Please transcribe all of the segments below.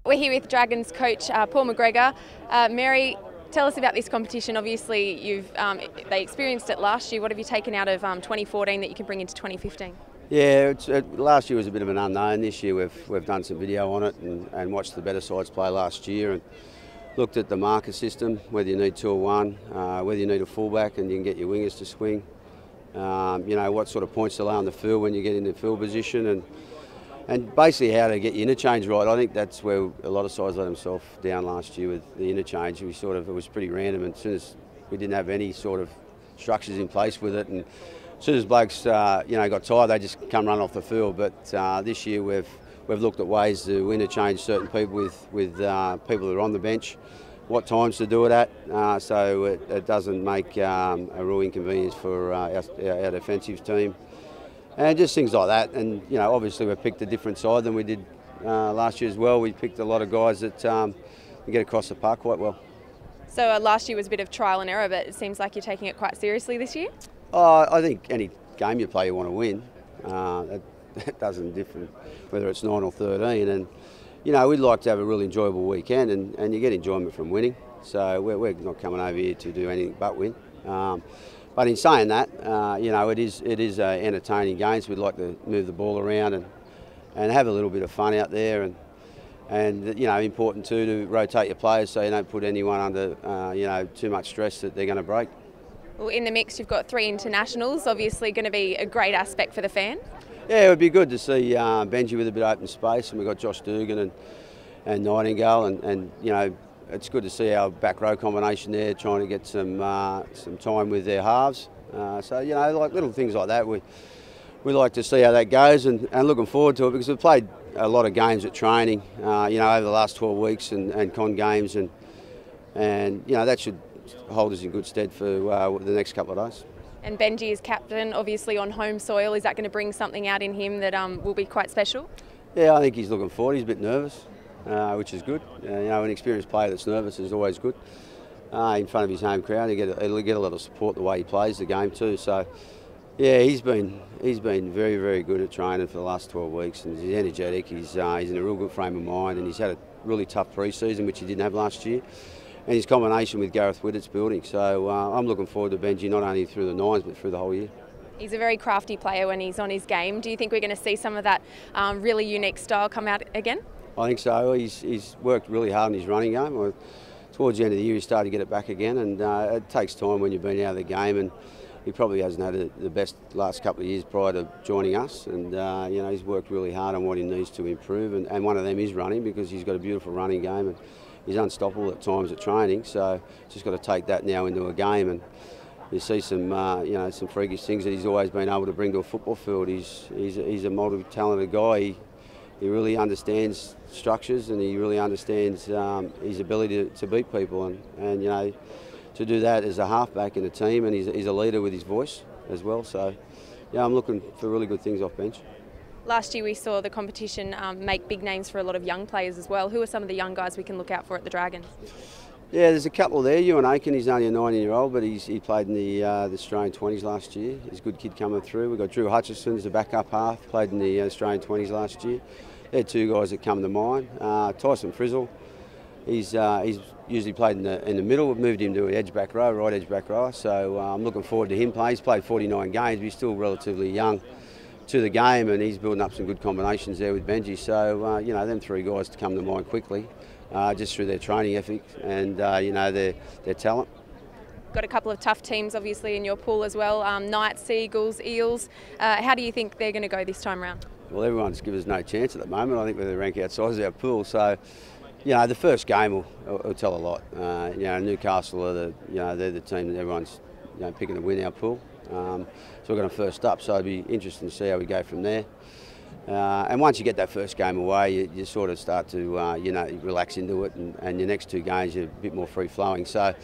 We're here with Dragons coach Paul McGregor. Mary, tell us about this competition. Obviously, they experienced it last year. What have you taken out of 2014 that you can bring into 2015? Yeah, last year was a bit of an unknown. This year we've done some video on it and watched the better sides play last year and looked at the marker system, whether you need 2 or 1, whether you need a fullback and you can get your wingers to swing. You know, what sort of points to lay on the field when you get into field position and basically how to get your interchange right. I think that's where a lot of sides let themselves down last year with the interchange. It was pretty random, and as soon as we didn't have any sort of structures in place with it, and as soon as blokes got tired, they just come run off the field. But this year we've looked at ways to interchange certain people with people that are on the bench, what times to do it at, so it doesn't make a real inconvenience for our defensive team. And just things like that. And, you know, obviously we've picked a different side than we did last year as well. We picked a lot of guys that get across the park quite well. So last year was a bit of trial and error, but it seems like you're taking it quite seriously this year? I think any game you play you want to win. That doesn't differ whether it's 9 or 13. And, you know, we'd like to have a really enjoyable weekend, and you get enjoyment from winning. So we're not coming over here to do anything but win. But in saying that, you know, it is entertaining games. We'd like to move the ball around and have a little bit of fun out there, and you know, important too to rotate your players so you don't put anyone under too much stress that they're going to break. Well, in the mix, you've got 3 internationals. Obviously, going to be a great aspect for the fan. Yeah, it would be good to see Benji with a bit of open space, and we've got Josh Dugan and Nightingale, and you know, it's good to see our back row combination there, trying to get some time with their halves. So, you know, like little things like that, we like to see how that goes, and looking forward to it, because we've played a lot of games at training, you know, over the last 12 weeks and con games, and you know, that should hold us in good stead for the next couple of days. And Benji is captain, obviously on home soil. Is that going to bring something out in him that will be quite special? Yeah, I think he's looking forward. He's a bit nervous. Which is good. You know, an experienced player that's nervous is always good. In front of his home crowd, he'll get a lot of support the way he plays the game too. So, yeah, he's been very, very good at training for the last 12 weeks, and he's energetic. He's in a real good frame of mind, and he's had a really tough pre-season, which he didn't have last year. And his combination with Gareth Wittett's building. So I'm looking forward to Benji not only through the nines but through the whole year. He's a very crafty player when he's on his game. Do you think we're going to see some of that really unique style come out again? I think so. He's worked really hard in his running game. Towards the end of the year, he started to get it back again, and it takes time when you've been out of the game. And he probably hasn't had the best last couple of years prior to joining us. And you know, he's worked really hard on what he needs to improve. And one of them is running, because he's got a beautiful running game, and he's unstoppable at times at training. So just got to take that now into a game, and you see some some freakish things that he's always been able to bring to a football field. He's a multi-talented guy. He really understands structures, and he really understands his ability to beat people, and you know, to do that as a halfback in a team, and he's a leader with his voice as well. So yeah, I'm looking for really good things off bench. Last year we saw the competition make big names for a lot of young players as well. Who are some of the young guys we can look out for at the Dragons? Yeah, there's a couple there. Ewan Aiken, he's only a 19-year-old, but he played in the Australian 20s last year. He's a good kid coming through. We've got Drew Hutchison, who's a backup half, played in the Australian 20s last year. They're 2 guys that come to mind. Tyson Frizzle, he's usually played in the middle. We've moved him to an edge back row, right edge back row. So I'm looking forward to him playing. He's played 49 games, but he's still relatively young to the game, and he's building up some good combinations there with Benji. So you know, them 3 guys to come to mind quickly, just through their training ethic and you know, their talent. Got a couple of tough teams obviously in your pool as well. Knights, Seagulls, Eels. How do you think they're going to go this time around? Well, everyone's given us no chance at the moment. I think we're the rank outside our pool. So, you know, the first game will tell a lot. You know, Newcastle are they're the team that everyone's picking to win our pool. So we're going to first up. So it'll be interesting to see how we go from there. And once you get that first game away, you sort of start to relax into it, and your next 2 games you're a bit more free flowing. So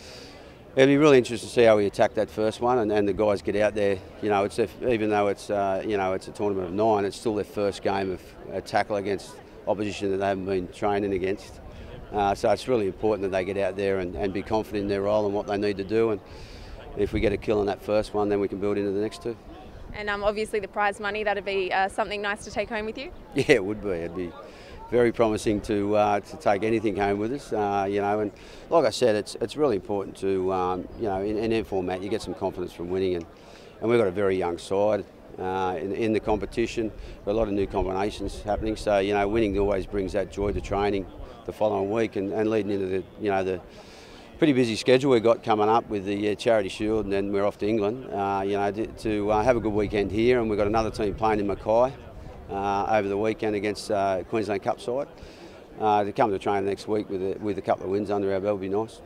it'll be really interesting to see how we attack that first one, and the guys get out there. You know, even though it's it's a tournament of 9, it's still their first game of a tackle against opposition that they haven't been training against. So it's really important that they get out there and be confident in their role and what they need to do. And if we get a kill on that first one, then we can build into the next 2. And obviously the prize money, that'd be something nice to take home with you? Yeah, it would be. It'd be very promising to take anything home with us. You know, and like I said, it's really important to you know, in any format you get some confidence from winning, and we've got a very young side. In the competition, got a lot of new combinations happening. So you know, winning always brings that joy to training the following week, and leading into the, you know, the pretty busy schedule we've got coming up with the Charity Shield, and then we're off to England. You know, to have a good weekend here, and we've got another team playing in Mackay over the weekend against Queensland Cup side. To come to train next week with a couple of wins under our belt would be nice.